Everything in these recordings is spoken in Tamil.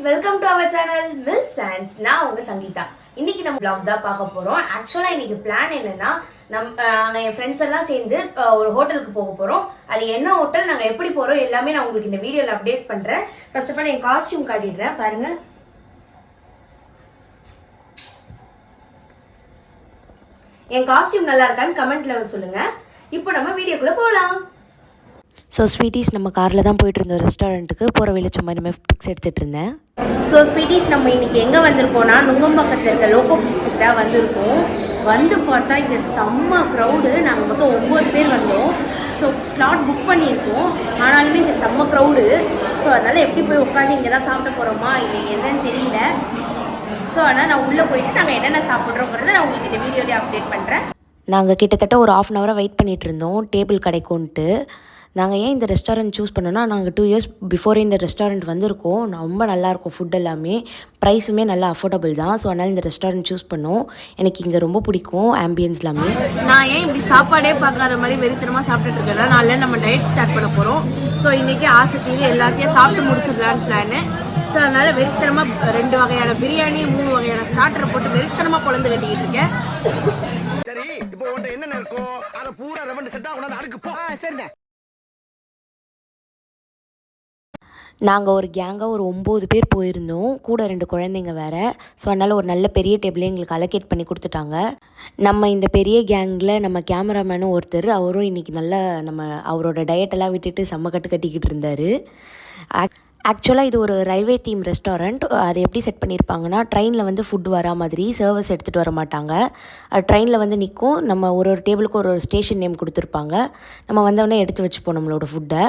Welcome to our channel miss chance. நான் உங்க சங்கீதா. இன்னைக்கு நம்ம vlog தான் பார்க்க போறோம். ஆக்சுவலா இன்னைக்கு பிளான் என்னன்னா நாங்கள் என் ஃப்ரெண்ட்ஸ் எல்லாம் சேர்ந்து ஒரு ஹோட்டலுக்கு போக போறோம். அது என்ன ஹோட்டல், நாங்கள் எப்படி போறோம் எல்லாமே நான் உங்களுக்கு இந்த வீடியோவில் அப்டேட் பண்றேன். ஃபர்ஸ்ட் ஆஃப் ஆல் என் காஸ்டியூம் காட்டிடுறேன் பாருங்க. என் காஸ்டியூம் நல்லா இருக்கான்னு கமெண்ட்ல சொல்லுங்க. இப்போ நம்ம வீடியோக்குள்ள போகலாம். ஸோ ஸ்வீட்டிஸ் நம்ம காரில் தான் போயிட்டு இருந்தோம் ரெஸ்டாரண்ட்டுக்கு. போகிற வேலை சும்மா இனிமேல் பிக்ஸ் எடுத்துகிட்டு இருந்தேன். ஸோ ஸ்வீட்டிஸ் நம்ம இன்றைக்கி எங்கே வந்திருக்கோம்னா நுங்கம்பாக்கத்தில் இருக்க லோக்கோ ஃபெஸ்ட்டுக்கு தான் வந்திருக்கோம். வந்து பார்த்தா இங்கே செம்ம க்ரௌடு. நாங்கள் மொத்தம் 9 பேர் வந்தோம். ஸோ ஸ்லாட் புக் பண்ணியிருக்கோம். ஆனாலுமே இங்கே செம்ம க்ரௌடு. ஸோ அதனால் எப்படி போய் உட்காந்து இங்கே தான் சாப்பிட போகிறோமா இல்லை என்னன்னு தெரியல. ஸோ ஆனால் நான் உள்ளே போயிட்டு நாங்கள் என்னென்ன சாப்பிட்றோங்கிறத நான் உங்களுக்கு இந்த வீடியோலேயே அப்டேட் பண்ணுறேன். நாங்கள் கிட்டத்தட்ட ஒரு 1/2 hour வெயிட் பண்ணிகிட்டு இருந்தோம் டேபிள் கிடைக்கும்ன்ட்டு. நாங்கள் ஏன் இந்த ரெஸ்டாரண்ட் சூஸ் பண்ணோன்னா, நாங்கள் 2 years பிஃபோரே இந்த ரெஸ்டாரண்ட் வந்திருக்கோம். ரொம்ப நல்லாயிருக்கும் ஃபுட் எல்லாமே, ப்ரைஸுமே நல்லா அஃபோர்டபுள் தான். ஸோ அதனால் இந்த ரெஸ்டாரண்ட் சூஸ் பண்ணோம். எனக்கு இங்கே ரொம்ப பிடிக்கும் ஆம்பியன்ஸ் எல்லாமே. நான் ஏன் இப்படி சாப்பாடே பார்க்காத மாதிரி வெறித்தனமாக சாப்பிட்டுட்டு இருக்கேன். நாளில் நம்ம டயட் ஸ்டார்ட் பண்ண போகிறோம். ஸோ இன்றைக்கி ஆசை தீங்க எல்லாத்தையும் சாப்பிட்டு முடிச்சிடலான்னு பிளானு. ஸோ அதனால் வெறித்தனமாக 2 வகையான பிரியாணி 3 வகையான ஸ்டார்டரை போட்டு வெறித்தனமாக குழந்தை கட்டிக்கிட்டு இருக்கேன். சரி, இப்போ உன்கிட்ட என்னென்ன இருக்கோ அதை பூரா ரெவண்ட் செட்டா கொண்டாந்து அடுக்கு போ. சரிங்க. நாங்கள் ஒரு கேங்காக ஒரு 9 பேர் போயிருந்தோம், கூட 2 குழந்தைங்க வேறு. ஸோ அதனால் ஒரு நல்ல பெரிய டேபிளே எங்களுக்கு அலோகேட் பண்ணி கொடுத்துட்டாங்க. நம்ம இந்த பெரிய கேங்கில் நம்ம கேமராமேனும் ஒருத்தர், அவரும் இன்றைக்கி நல்லா அவரோட டயட்டெல்லாம் விட்டுட்டு செம்ம கட்டிக்கிட்டு இருந்தார். ஆக்சுவலாக இது ஒரு ரயில்வே தீம் ரெஸ்டாரண்ட். அது எப்படி செட் பண்ணியிருப்பாங்கன்னா, ட்ரெயினில் வந்து ஃபுட் வரா மாதிரி சர்வர்ஸ் எடுத்துகிட்டு வர மாட்டாங்க. ட்ரெயினில் வந்து நிற்கும். நம்ம ஒரு டேபிளுக்கு ஒரு ஸ்டேஷன் நேம் கொடுத்துருப்பாங்க. நம்ம வந்தவொடனே எடுத்து வச்சுப்போம் நம்மளோட ஃபுட்டை.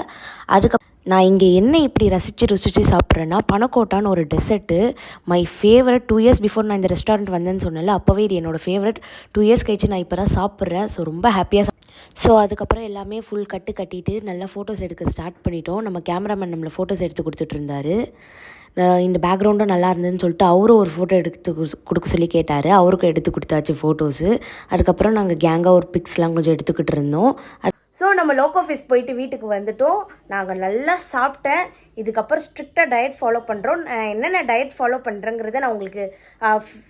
நான் இங்கே என்ன இப்படி ருசித்து சாப்பிட்றேன்னா, பனக்கோட்டான்னு ஒரு dessert my favourite. 2 years before நான் இந்த ரெஸ்டாரண்ட் வந்தேன்னு சொன்னேன்ல, அப்போவே இது என்னோடய ஃபேவரட். 2 years கழிச்சு நான் இப்போ தான் சாப்பிட்றேன். ஸோ ரொம்ப ஹாப்பியாக. ஸோ அதுக்கப்புறம் எல்லாமே ஃபுல் கட்டிட்டு நல்லா ஃபோட்டோஸ் எடுக்க ஸ்டார்ட் பண்ணிட்டோம். நம்ம கேமராமேன் நம்மளை ஃபோட்டோஸ் எடுத்து கொடுத்துட்ருந்தாரு. இந்த பேக்ரவுண்டும் நல்லா இருந்ததுன்னு சொல்லிட்டு அவரும் ஒரு ஃபோட்டோ எடுத்து கொடுக்க சொல்லி கேட்டார். அவருக்கும் எடுத்து கொடுத்தாச்சு ஃபோட்டோஸு. அதுக்கப்புறம் நாங்கள் கேங்காக ஒரு பிக்ஸ்லாம் கொஞ்சம் எடுத்துக்கிட்டு இருந்தோம். ஸோ நம்ம லோக்கோ ஃபெஸ்ட் போயிட்டு வீட்டுக்கு வந்துட்டோம். நாங்கள் நல்லா சாப்பிட்டேன். இதுக்கப்புறம் ஸ்ட்ரிக்டாக டயட் ஃபாலோ பண்ணுறோம். என்னென்ன டயட் ஃபாலோ பண்ணுறேங்கிறத நான் உங்களுக்கு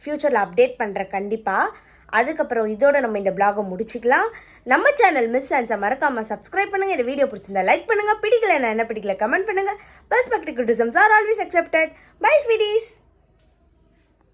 ஃப்யூச்சரில் அப்டேட் பண்ணுறேன் கண்டிப்பாக. அதுக்கப்புறம் இதோட நம்ம இந்த பிளாகை முடிச்சுக்கலாம். நம்ம சேனல் மிஸ் சான்ஸை மறக்காமல் சப்ஸ்கிரைப் பண்ணுங்கள். இந்த வீடியோ பிடிச்சிருந்தா லைக் பண்ணுங்கள். பிடிக்கல என்ன பிடிக்கல கமெண்ட் பண்ணுங்கள். Perspective criticisms are always accepted. Bye sweeties.